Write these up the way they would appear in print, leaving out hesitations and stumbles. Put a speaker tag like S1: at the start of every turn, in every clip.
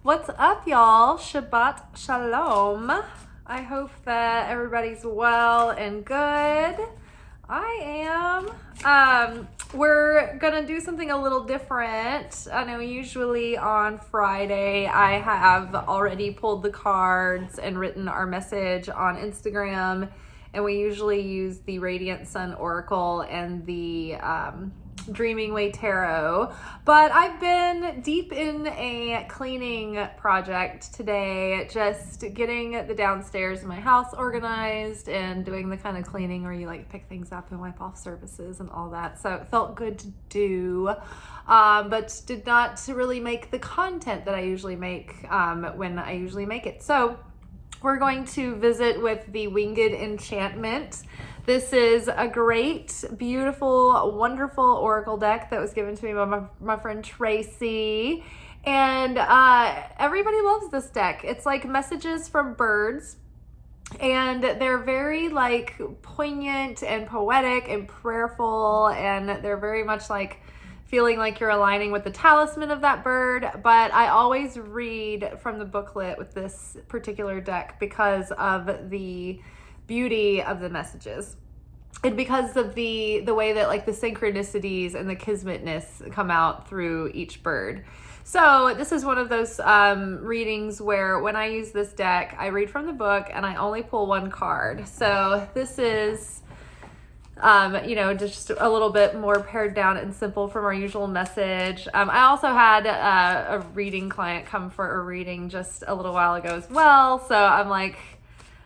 S1: What's up, y'all? Shabbat Shalom. I hope that everybody's well and good. I am. We're gonna do something a little different. I know usually on Friday I have already pulled the cards and written our message on Instagram, and we usually use the Radiant Sun Oracle and the Dreaming Way Tarot, but I've been deep in a cleaning project today, just getting the downstairs in my house organized and doing the kind of cleaning where you like pick things up and wipe off surfaces and all that. So it felt good to do, but did not really make the content that I usually make when I usually make it. So we're going to visit with the Winged Enchantment. This is a great, beautiful, wonderful oracle deck that was given to me by my friend Tracy. And everybody loves this deck. It's like messages from birds. And they're very like poignant and poetic and prayerful. And they're very much like feeling like you're aligning with the talisman of that bird. But I always read from the booklet with this particular deck because of the beauty of the messages and because of the way that like the synchronicities and the kismetness come out through each bird. So this is one of those readings where when I use this deck, I read from the book and I only pull one card. So this is just a little bit more pared down and simple from our usual message. I also had a reading client come for a reading just a little while ago as well. So I'm like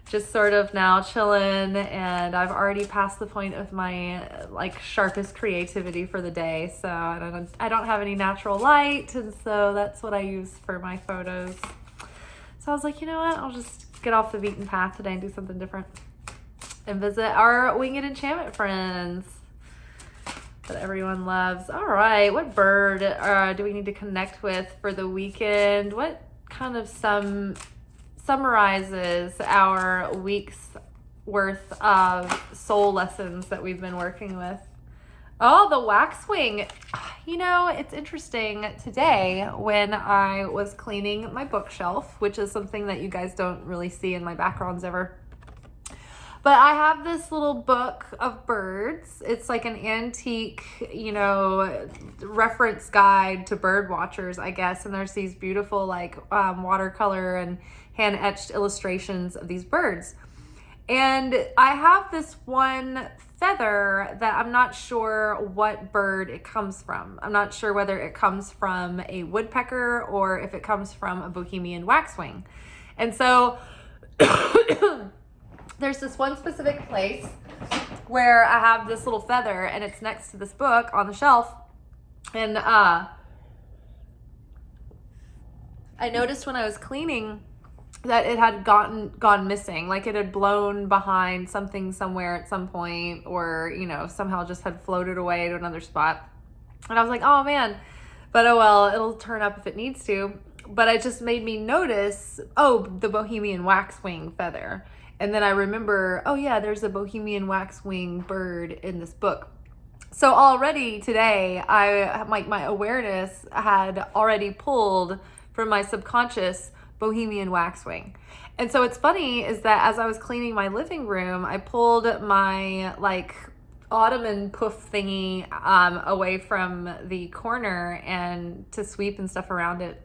S1: just sort of now chilling, and I've already passed the point of my like sharpest creativity for the day. So I don't have any natural light, and so that's what I use for my photos. So I was like, you know what? I'll just get off the beaten path today and do something different and visit our Winged Enchantment friends that everyone loves. All right, what bird do we need to connect with for the weekend? What kind of summarizes our week's worth of soul lessons that we've been working with? Oh, the Waxwing. You know, it's interesting today when I was cleaning my bookshelf, which is something that you guys don't really see in my backgrounds ever. But I have this little book of birds. It's like an antique, reference guide to bird watchers, I guess. And there's these beautiful like watercolor and hand-etched illustrations of these birds. And I have this one feather that I'm not sure what bird it comes from. I'm not sure whether it comes from a woodpecker or if it comes from a Bohemian waxwing. And so there's this one specific place where I have this little feather and it's next to this book on the shelf. And I noticed when I was cleaning that it had gone missing. Like it had blown behind something somewhere at some point, or, somehow just had floated away to another spot. And I was like, oh man, but oh well, it'll turn up if it needs to. But it just made me notice, the Bohemian waxwing feather. And then I remember, oh yeah, there's a Bohemian waxwing bird in this book. So already today, my awareness had already pulled from my subconscious Bohemian waxwing. And so it's funny is that as I was cleaning my living room, I pulled my like ottoman poof thingy away from the corner and to sweep and stuff around it.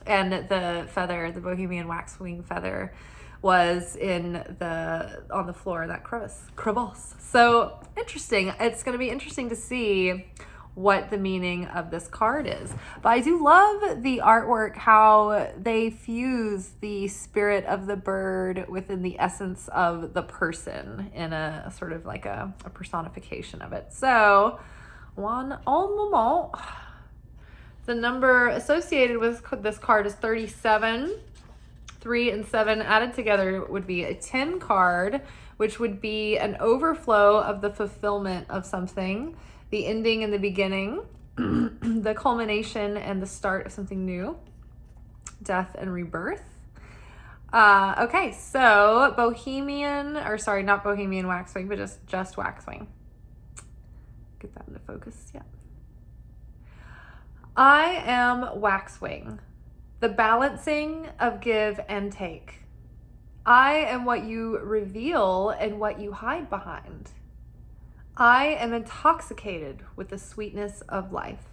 S1: And the feather, the Bohemian waxwing feather, was on the floor in that crevasse. So interesting. It's going to be interesting to see what the meaning of this card is. But I do love the artwork, how they fuse the spirit of the bird within the essence of the person in a sort of like a personification of it. So one moment. The number associated with this card is 37. 3 and 7 added together would be a 10 card, which would be an overflow of the fulfillment of something, the ending and the beginning, the culmination and the start of something new, death and rebirth. Okay, so not Bohemian waxwing, but just waxwing. Get that into focus, yeah. I am waxwing. the balancing of give and take. I am what you reveal and what you hide behind. I am intoxicated with the sweetness of life.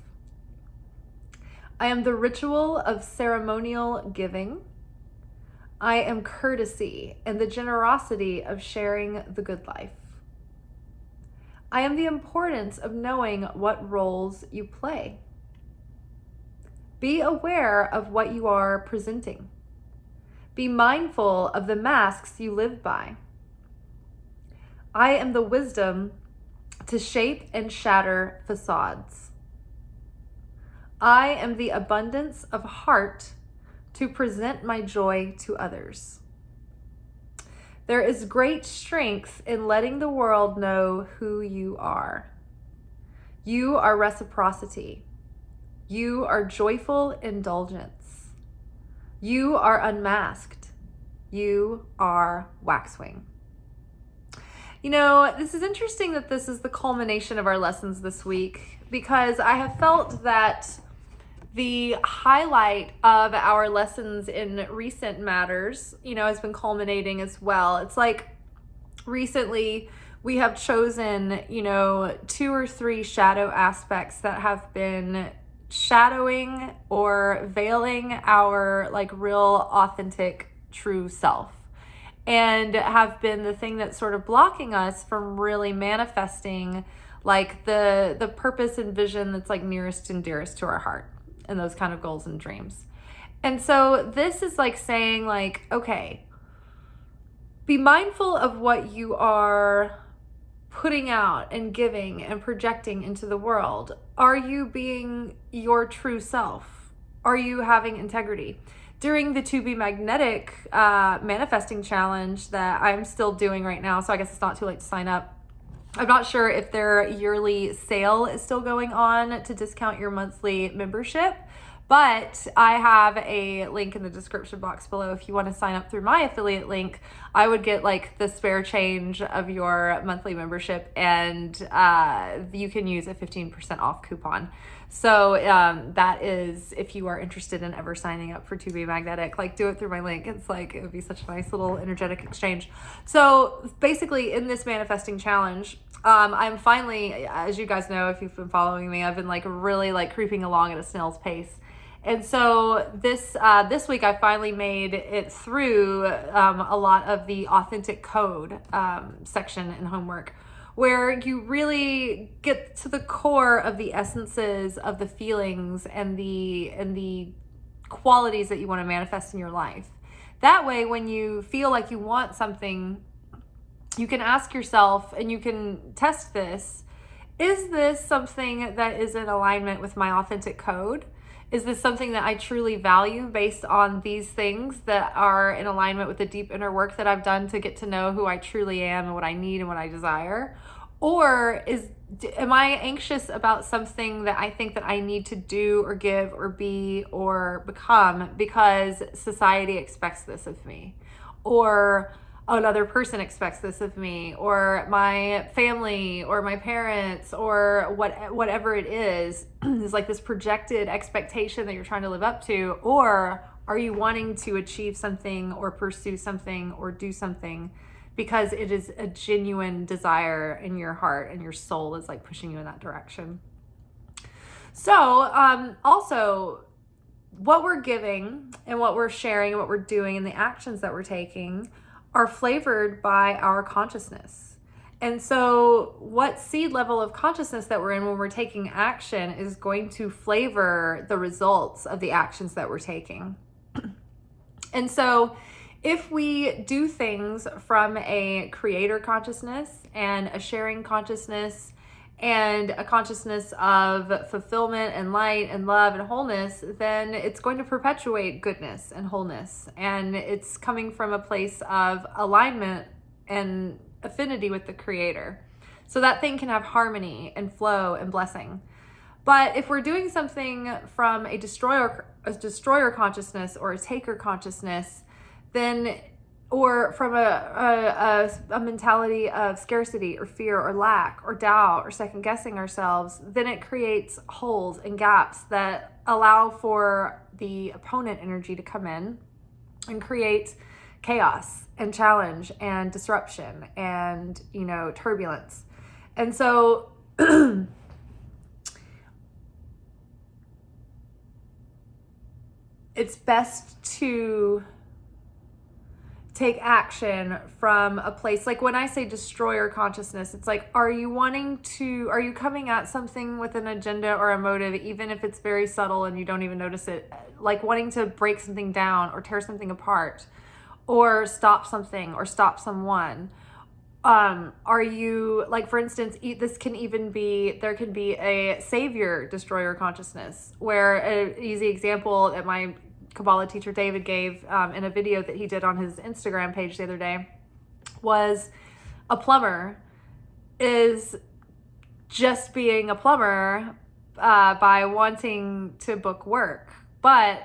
S1: I am the ritual of ceremonial giving. I am courtesy and the generosity of sharing the good life. I am the importance of knowing what roles you play. Be aware of what you are presenting. Be mindful of the masks you live by. I am the wisdom to shape and shatter facades. I am the abundance of heart to present my joy to others. There is great strength in letting the world know who you are. You are reciprocity. You are joyful indulgence. You are unmasked. You are Waxwing. You know, this is interesting that this is the culmination of our lessons this week, because I have felt that the highlight of our lessons in recent matters, has been culminating as well. It's like recently we have chosen, 2 or 3 shadow aspects that have been shadowing or veiling our real authentic true self, and have been the thing that's sort of blocking us from really manifesting the purpose and vision that's nearest and dearest to our heart, and those kind of goals and dreams. And so this is saying okay, be mindful of what you are putting out and giving and projecting into the world. Are you being your true self? Are you having integrity? During the To Be Magnetic manifesting challenge that I'm still doing right now, so I guess it's not too late to sign up. I'm not sure if their yearly sale is still going on to discount your monthly membership, but I have a link in the description box below. If you want to sign up through my affiliate link, I would get the spare change of your monthly membership, and you can use a 15% off coupon. So that is, if you are interested in ever signing up for To Be Magnetic, do it through my link. It's it would be such a nice little energetic exchange. So basically in this manifesting challenge, I'm finally, as you guys know, if you've been following me, I've been really creeping along at a snail's pace. And so this week I finally made it through a lot of the authentic code section in homework, where you really get to the core of the essences of the feelings and the qualities that you want to manifest in your life. That way, when you feel like you want something, you can ask yourself, and you can test this: is this something that is in alignment with my authentic code? Is this something that I truly value based on these things that are in alignment with the deep inner work that I've done to get to know who I truly am and what I need and what I desire? Or am I anxious about something that I think that I need to do or give or be or become because society expects this of me, or another person expects this of me, or my family or my parents, or whatever it is this projected expectation that you're trying to live up to? Or are you wanting to achieve something or pursue something or do something because it is a genuine desire in your heart and your soul is pushing you in that direction? So also, what we're giving and what we're sharing and what we're doing and the actions that we're taking are flavored by our consciousness. And so what seed level of consciousness that we're in when we're taking action is going to flavor the results of the actions that we're taking. And so if we do things from a creator consciousness and a sharing consciousness and a consciousness of fulfillment and light and love and wholeness, then it's going to perpetuate goodness and wholeness. And it's coming from a place of alignment and affinity with the creator. So that thing can have harmony and flow and blessing. But if we're doing something from a destroyer consciousness or a taker consciousness, then, or from a mentality of scarcity or fear or lack or doubt or second guessing ourselves, then it creates holes and gaps that allow for the opponent energy to come in and create chaos and challenge and disruption and, you know, turbulence. And so it's best to take action from a place, like when I say destroyer consciousness, it's like, are you coming at something with an agenda or a motive, even if it's very subtle and you don't even notice it, like wanting to break something down or tear something apart or stop something or stop someone? Are you, like, for instance, this can even be, there can be a savior destroyer consciousness, where an easy example that my Kabbalah teacher David gave in a video that he did on his Instagram page the other day was a plumber is just being a plumber by wanting to book work. But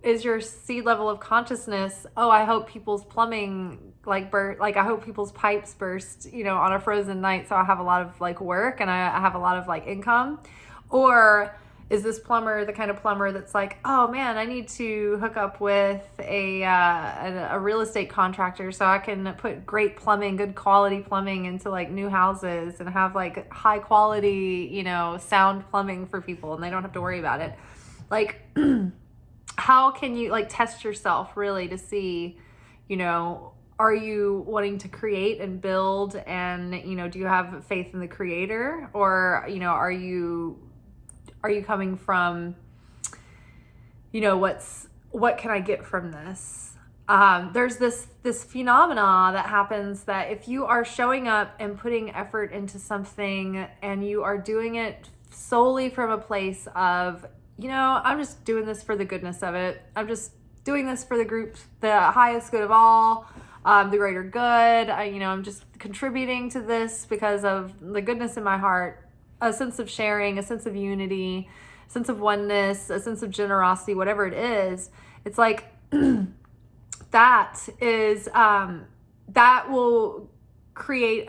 S1: is your seed level of consciousness, oh, I hope people's plumbing I hope people's pipes burst, you know, on a frozen night, so I have a lot of like work and I have a lot of like income? Or is this plumber the kind of plumber that's like, oh man, I need to hook up with a real estate contractor so I can put great plumbing, good quality plumbing into like new houses and have like high quality, you know, sound plumbing for people and they don't have to worry about it. Like, how can you like test yourself really to see, you know, are you wanting to create and build and, you know, do you have faith in the creator? Or, you know, are you coming from, you know, what can I get from this? There's this phenomena that happens that if you are showing up and putting effort into something and you are doing it solely from a place of, you know, I'm just doing this for the goodness of it. I'm just doing this for the group, the highest good of all, the greater good. I'm just contributing to this because of the goodness in my heart, a sense of sharing, a sense of unity, a sense of oneness, a sense of generosity, whatever it is. It's like that will create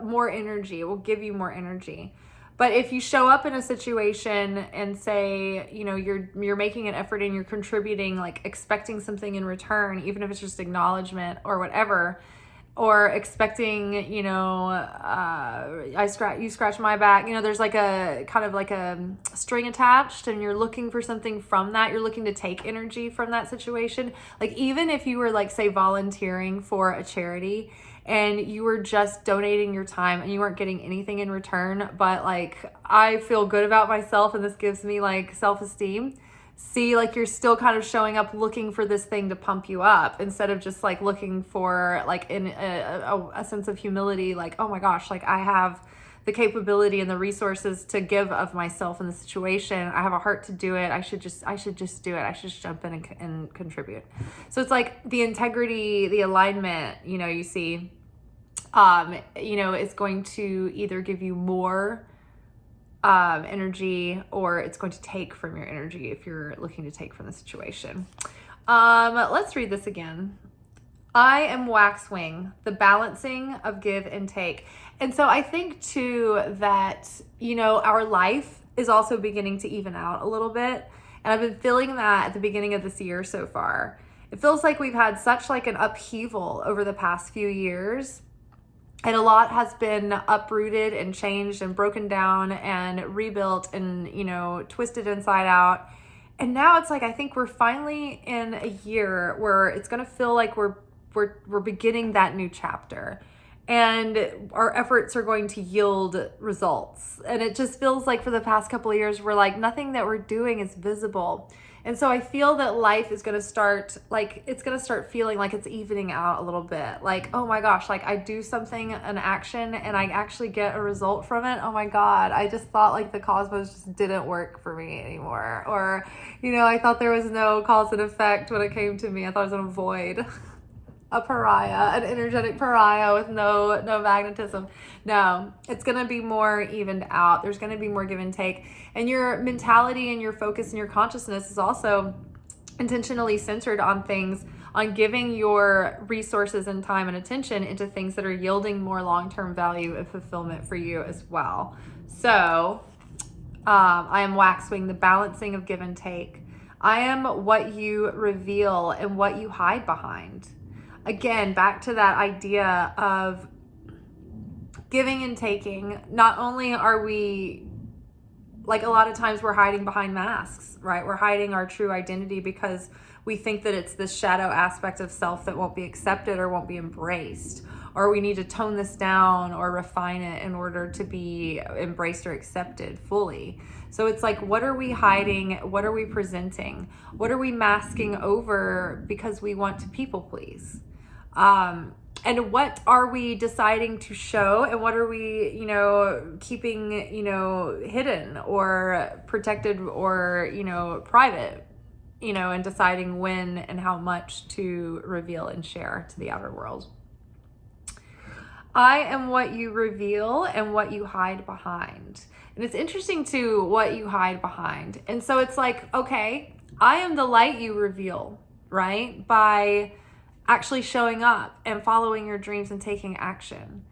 S1: more energy. It will give you more energy. But if you show up in a situation and say, you know, you're making an effort and you're contributing, like expecting something in return, even if it's just acknowledgement or whatever, or expecting, you know, you scratch my back, you know, there's like a kind of like a string attached and you're looking for something from that. You're looking to take energy from that situation. Like even if you were like, say, volunteering for a charity and you were just donating your time and you weren't getting anything in return, but like, I feel good about myself and this gives me like self-esteem. See, like you're still kind of showing up looking for this thing to pump you up instead of just like looking for like in a sense of humility, like, oh my gosh, like I have the capability and the resources to give of myself in the situation. I have a heart to do it. I should just do it. I should just jump in and contribute. So it's like the integrity, the alignment, you know, you see, you know, it's going to either give you more energy or it's going to take from your energy if you're looking to take from the situation. Let's read this again. I am Waxwing, the balancing of give and take. And so I think too that, you know, our life is also beginning to even out a little bit. And I've been feeling that at the beginning of this year so far. It feels like we've had such like an upheaval over the past few years. And a lot has been uprooted and changed and broken down and rebuilt and, you know, twisted inside out. And now it's like, I think we're finally in a year where it's going to feel like we're beginning that new chapter and our efforts are going to yield results. And it just feels like for the past couple of years, we're like, nothing that we're doing is visible. And so I feel that life is going to start, like, it's going to start feeling like it's evening out a little bit. Like, oh my gosh, like I do something, an action, and I actually get a result from it. Oh my God, I just thought like the cosmos just didn't work for me anymore. Or, you know, I thought there was no cause and effect when it came to me. I thought I was in a void. A pariah, an energetic pariah with no magnetism. No, it's going to be more evened out. There's going to be more give and take. And your mentality and your focus and your consciousness is also intentionally centered on things, on giving your resources and time and attention into things that are yielding more long-term value and fulfillment for you as well. So I am Waxwing, the balancing of give and take. I am what you reveal and what you hide behind. Again, back to that idea of giving and taking. Not only are we, like, a lot of times we're hiding behind masks, right? We're hiding our true identity because we think that it's this shadow aspect of self that won't be accepted or won't be embraced, or we need to tone this down or refine it in order to be embraced or accepted fully. So it's like, what are we hiding? What are we presenting? What are we masking over because we want to people please? And what are we deciding to show, and what are we, keeping, hidden or protected or, private, and deciding when and how much to reveal and share to the outer world. I am what you reveal and what you hide behind. And it's interesting too, what you hide behind. And so it's like, okay, I am the light you reveal, right? By actually showing up and following your dreams and taking action.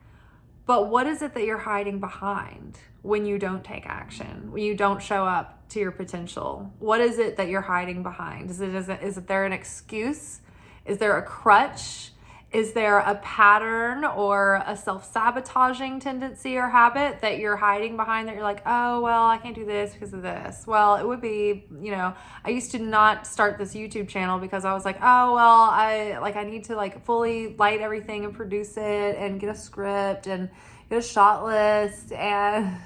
S1: But what is it that you're hiding behind when you don't take action, when you don't show up to your potential? What is it that you're hiding behind? Is there an excuse? Is there a crutch? Is there a pattern or a self-sabotaging tendency or habit that you're hiding behind, that you're like, oh, well, I can't do this because of this? Well, it would be, I used to not start this YouTube channel because I was like, oh, well, I need to fully light everything and produce it and get a script and get a shot list and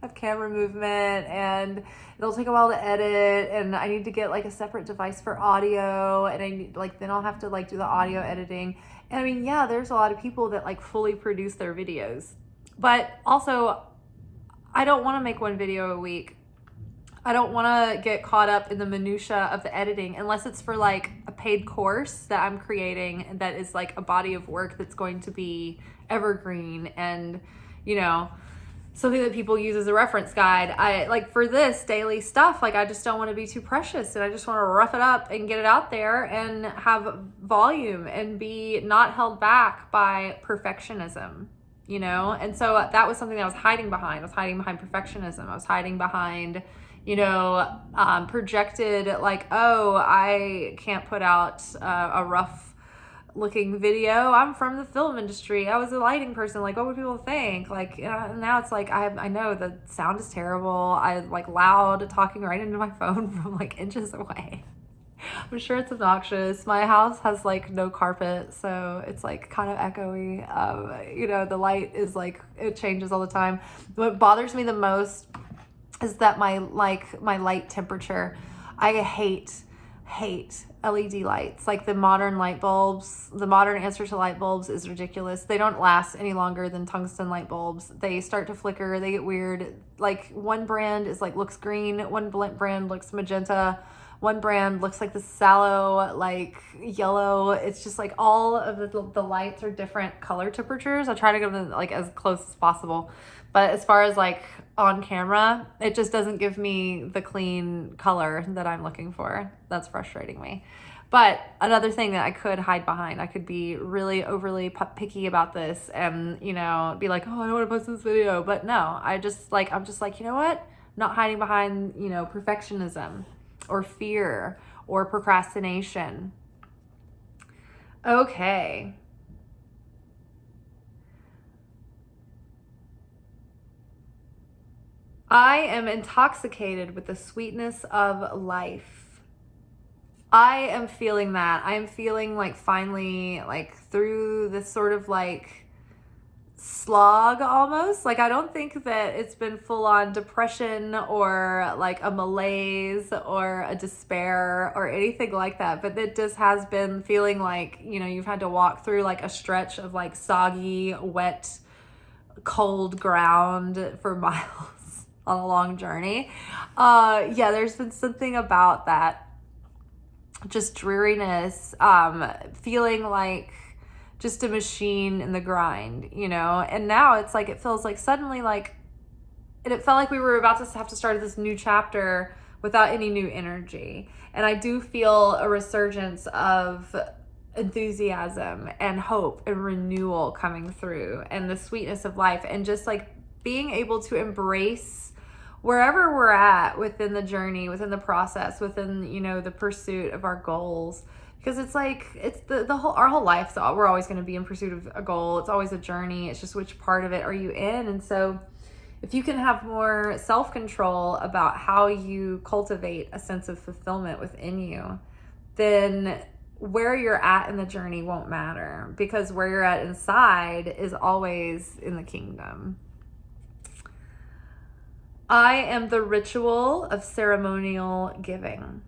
S1: have camera movement, and it'll take a while to edit, and I need to get a separate device for audio, and I need then I'll have to do the audio editing. And I mean, yeah, there's a lot of people that fully produce their videos, but also I don't want to make one video a week. I don't want to get caught up in the minutia of the editing unless it's for a paid course that I'm creating, and that is a body of work that's going to be evergreen and, something that people use as a reference guide. I for this daily stuff, I just don't want to be too precious, and I just want to rough it up and get it out there and have volume and be not held back by perfectionism, And so that was something that I was hiding behind. I was hiding behind perfectionism. I was hiding behind, projected oh, I can't put out a rough looking video. I'm from the film industry. I was a lighting person. What would people think? Now it's I know the sound is terrible. I loud talking right into my phone from inches away. I'm sure it's obnoxious. My house has no carpet, so it's kind of echoey. The light is it changes all the time. What bothers me the most is that my light temperature. I hate LED lights. The modern light bulbs, the modern answer to light bulbs is ridiculous. They don't last any longer than tungsten light bulbs. They start to flicker, they get weird. One brand is looks green, one brand looks magenta, one brand looks like the sallow yellow. It's just all of the lights are different color temperatures. I try to get them as close as possible, but as far as on camera, it just doesn't give me the clean color that I'm looking for. That's frustrating me. But another thing that I could hide behind, I could be really overly picky about this and, be oh, I don't want to post this video. But no, I'm just you know what? I'm not hiding behind, perfectionism or fear or procrastination. Okay. I am intoxicated with the sweetness of life. I am feeling that. I am feeling finally through this sort of slog almost. I don't think that it's been full on depression or a malaise or a despair or anything like that, but it just has been feeling you've had to walk through a stretch of soggy, wet, cold ground for miles on a long journey. There's been something about that just dreariness, feeling just a machine in the grind, and now it's it feels suddenly it felt like we were about to have to start this new chapter without any new energy. And I do feel a resurgence of enthusiasm and hope and renewal coming through, and the sweetness of life, and just being able to embrace wherever we're at within the journey, within the process, within, you know, the pursuit of our goals. Because it's like, it's our whole life, so we're always going to be in pursuit of a goal. It's always a journey. It's just which part of it are you in. And so if you can have more self-control about how you cultivate a sense of fulfillment within you, then where you're at in the journey won't matter, because where you're at inside is always in the kingdom. I am the ritual of ceremonial giving.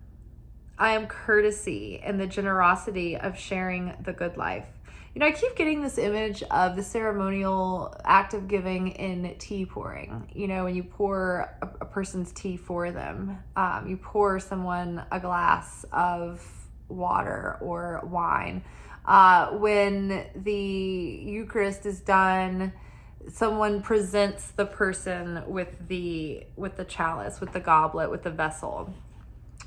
S1: I am courtesy and the generosity of sharing the good life. You know, I keep getting this image of the ceremonial act of giving in tea pouring. You know, when you pour a person's tea for them, you pour someone a glass of water or wine. When the Eucharist is done, someone presents the person with the chalice, with the goblet, with the vessel.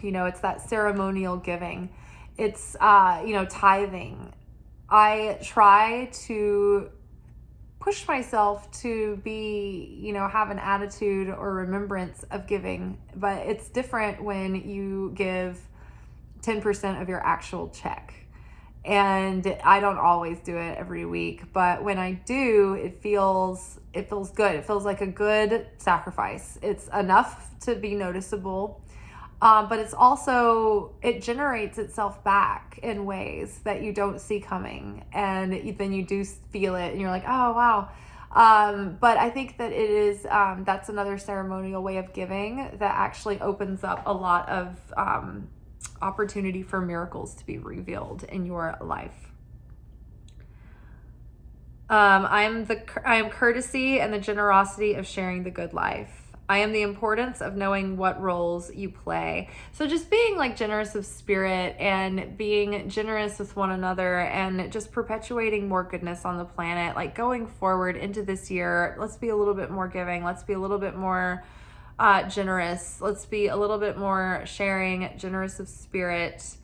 S1: You know, it's that ceremonial giving. It's, tithing. I try to push myself to be, have an attitude or remembrance of giving, but it's different when you give 10% of your actual check. And I don't always do it every week, but when I do, it feels good. It feels like a good sacrifice. It's enough to be noticeable. But it's also, it generates itself back in ways that you don't see coming. And then you do feel it and you're like, oh, wow. But I think that it is, that's another ceremonial way of giving that actually opens up a lot of opportunity for miracles to be revealed in your life. I am courtesy and the generosity of sharing the good life. I am the importance of knowing what roles you play. So just being like generous of spirit and being generous with one another and just perpetuating more goodness on the planet, like going forward into this year, let's be a little bit more giving. Let's be a little bit more generous. Let's be a little bit more sharing, generous of spirit,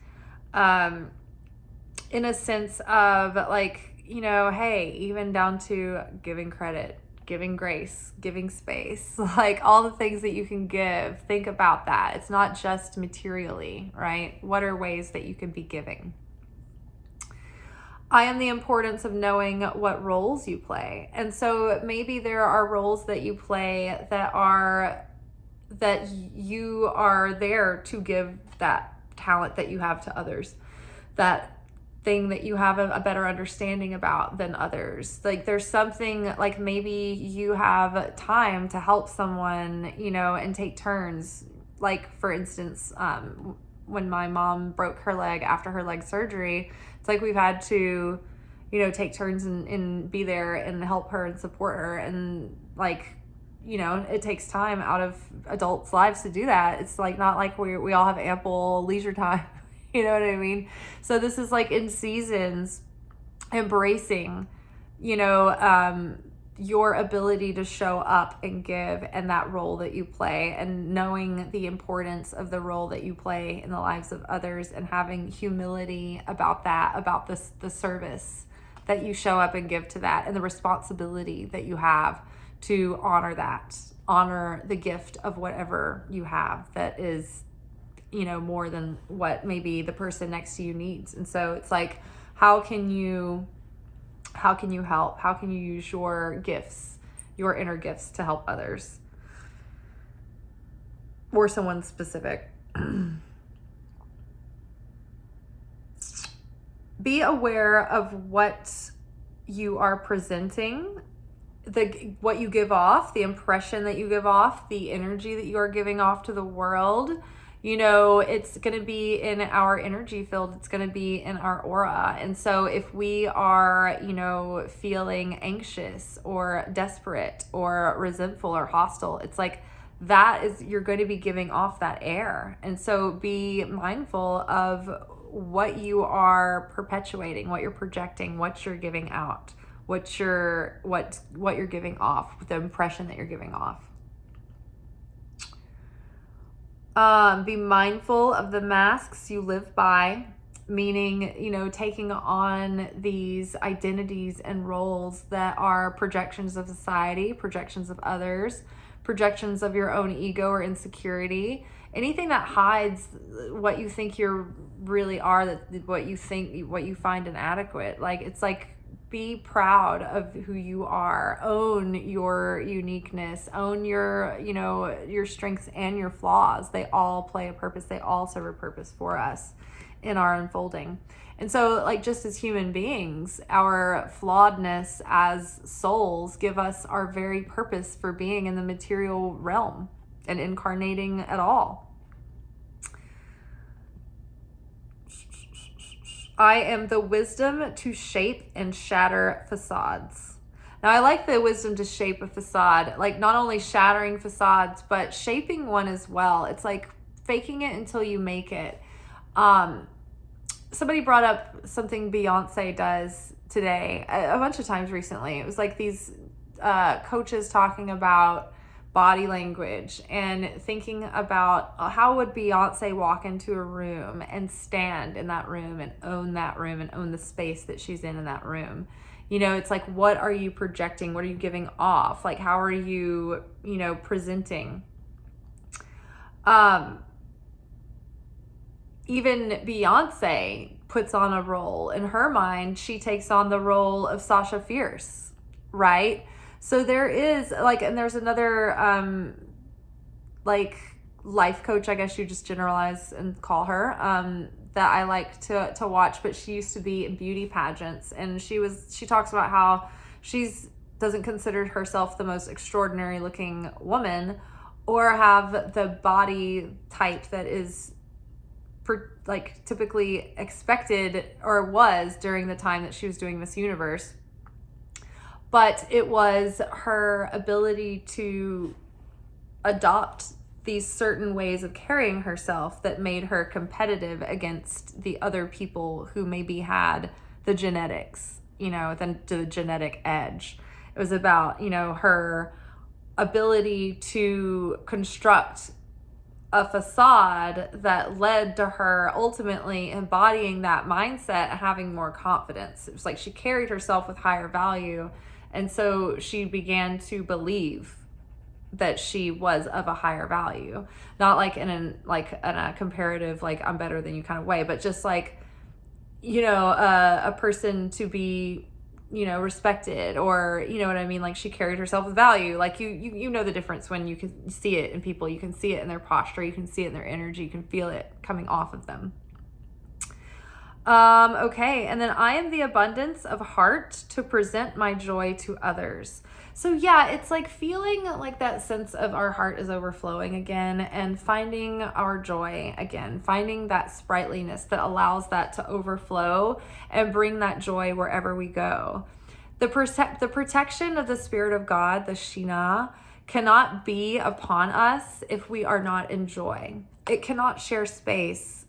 S1: in a sense of like, hey, even down to giving credit, giving grace, giving space, like all the things that you can give. Think about that. It's not just materially, right? What are ways that you can be giving? I am the importance of knowing what roles you play. And so maybe there are roles that you play that you are there to give that talent that you have to others, that thing that you have a better understanding about than others. Like there's something, like maybe you have time to help someone, and take turns. Like for instance, when my mom broke her leg after her leg surgery, it's like we've had to, take turns and be there and help her and support her. And like, it takes time out of adults' lives to do that. It's like not like we all have ample leisure time. You know what I mean? So this is like in seasons, embracing, your ability to show up and give and that role that you play, and knowing the importance of the role that you play in the lives of others, and having humility about that, about the service that you show up and give to that, and the responsibility that you have to honor the gift of whatever you have that is more than what maybe the person next to you needs. And so it's like, how can you help? How can you use your gifts, your inner gifts, to help others or someone specific? Be aware of what you are presenting, what you give off, the impression that you give off, the energy that you are giving off to the world. It's going to be in our energy field. It's going to be in our aura. And so if we are, feeling anxious or desperate or resentful or hostile, it's like you're going to be giving off that air. And so be mindful of what you are perpetuating, what you're projecting, what you're giving out, what you're giving off, the impression that you're giving off. Be mindful of the masks you live by, meaning, taking on these identities and roles that are projections of society, projections of others,
S2: projections of your own ego or insecurity, anything that hides what you think you really are, that what you find inadequate. Like, it's like, be proud of who you are, own your uniqueness, own your, your strengths and your flaws. They all play a purpose. They all serve a purpose for us in our unfolding. And so, like, just as human beings, our flawedness as souls give us our very purpose for being in the material realm and incarnating at all. I am the wisdom to shape and shatter facades. Now, I like the wisdom to shape a facade, like not only shattering facades, but shaping one as well. It's like faking it until you make it. Somebody brought up something Beyonce does today a bunch of times recently. It was like these coaches talking about body language and thinking about how would Beyonce walk into a room and stand in that room and own the space that she's in that room. It's like, what are you projecting? What are you giving off? Like, how are you, presenting? Even Beyonce puts on a role. In her mind, she takes on the role of Sasha Fierce, right? So there is like, and there's another like life coach, I guess you just generalize and call her, that I like to watch, but she used to be in beauty pageants, and she talks about how doesn't consider herself the most extraordinary looking woman or have the body type that is like typically expected or was during the time that she was doing Miss Universe. But it was her ability to adopt these certain ways of carrying herself that made her competitive against the other people who maybe had the genetics, the genetic edge. It was about, her ability to construct a facade that led to her ultimately embodying that mindset and having more confidence. It was like she carried herself with higher value. And so she began to believe that she was of a higher value, not like in a comparative, like I'm better than you kind of way, but just like, a person to be, respected, or, what I mean? Like, she carried herself with value. Like you know the difference when you can see it in people, you can see it in their posture, you can see it in their energy, you can feel it coming off of them. Okay, and then I am the abundance of heart to present my joy to others. So yeah, it's like feeling like that sense of our heart is overflowing again and finding our joy again, finding that sprightliness that allows that to overflow and bring that joy wherever we go. The protection of the Spirit of God, the Shina, cannot be upon us if we are not in joy. It cannot share space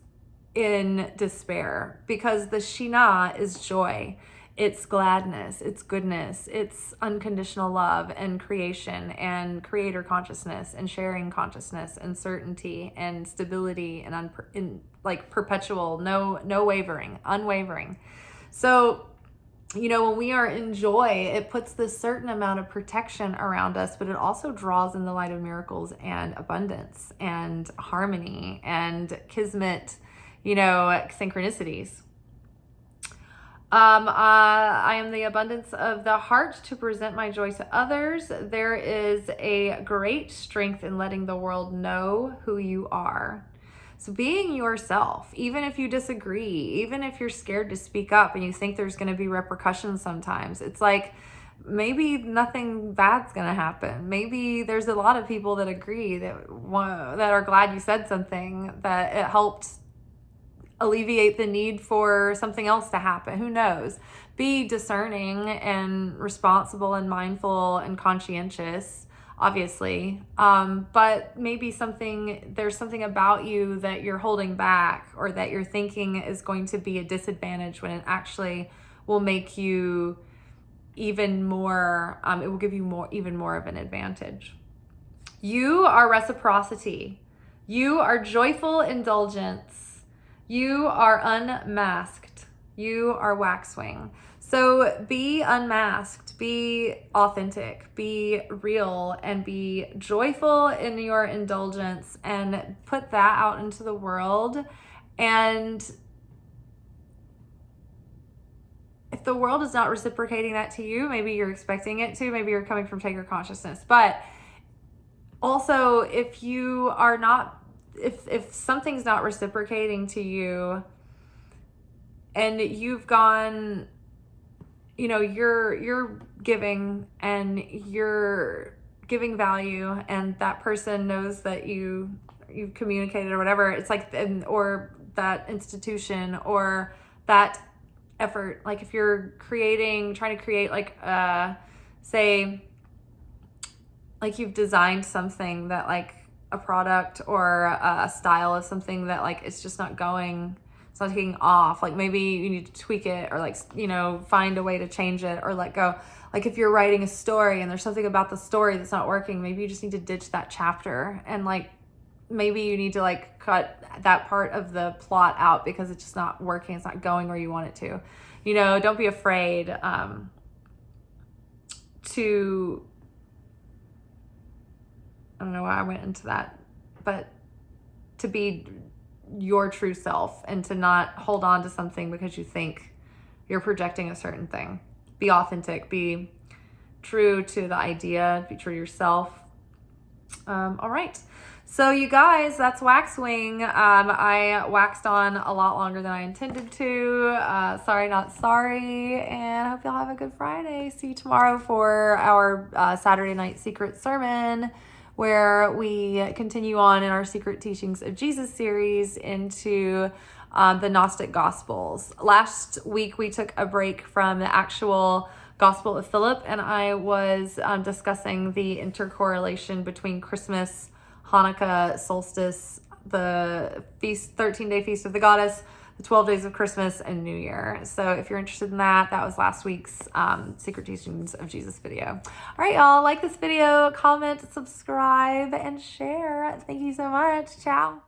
S2: in despair, because the Shina is joy. It's gladness, it's goodness, it's unconditional love and creation and creator consciousness and sharing consciousness and certainty and stability and like perpetual, no wavering, unwavering. So, when we are in joy, it puts this certain amount of protection around us, but it also draws in the light of miracles and abundance and harmony and kismet, synchronicities. I am the abundance of the heart to present my joy to others. There is a great strength in letting the world know who you are. So being yourself, even if you disagree, even if you're scared to speak up and you think there's going to be repercussions sometimes, it's like, maybe nothing bad's going to happen. Maybe there's a lot of people that agree that are glad you said something, that it helped alleviate the need for something else to happen. Who knows? Be discerning and responsible and mindful and conscientious, obviously. But maybe there's something about you that you're holding back, or that you're thinking is going to be a disadvantage, when it actually will make you even more, it will give you even more of an advantage. You are reciprocity. You are joyful indulgence. You are unmasked. You are Waxwing. So be unmasked, be authentic, be real, and be joyful in your indulgence, and put that out into the world. And if the world is not reciprocating that to you, maybe you're expecting it to, maybe you're coming from taker consciousness. But also, if you are not, if something's not reciprocating to you, and you've gone, you know, you're giving and you're giving value, and that person knows that you've communicated or whatever, it's like, or that institution or that effort, like if you're trying to create, like say, like you've designed something that, like a product or a style of something that, like, it's just not going, it's not taking off. Like maybe you need to tweak it, or like, you know, find a way to change it or let go. Like if you're writing a story and there's something about the story that's not working, maybe you just need to ditch that chapter, and like maybe you need to like cut that part of the plot out because it's just not working. It's not going where you want it to. You know, don't be afraid to, I don't know why I went into that, but to be your true self and to not hold on to something because you think you're projecting a certain thing. Be authentic, be true to the idea, be true to yourself. All right. So you guys, that's Waxwing. I waxed on a lot longer than I intended to. Sorry, not sorry. And I hope y'all have a good Friday. See you tomorrow for our Saturday night secret sermon, where we continue on in our Secret Teachings of Jesus series into the Gnostic Gospels. Last week, we took a break from the actual Gospel of Philip, and I was discussing the intercorrelation between Christmas, Hanukkah, solstice, the feast, 13-day feast of the goddess, the 12 days of Christmas, and New Year. So if you're interested in that, that was last week's Secret Teachings of Jesus video. All right, y'all, like this video, comment, subscribe, and share. Thank you so much. Ciao.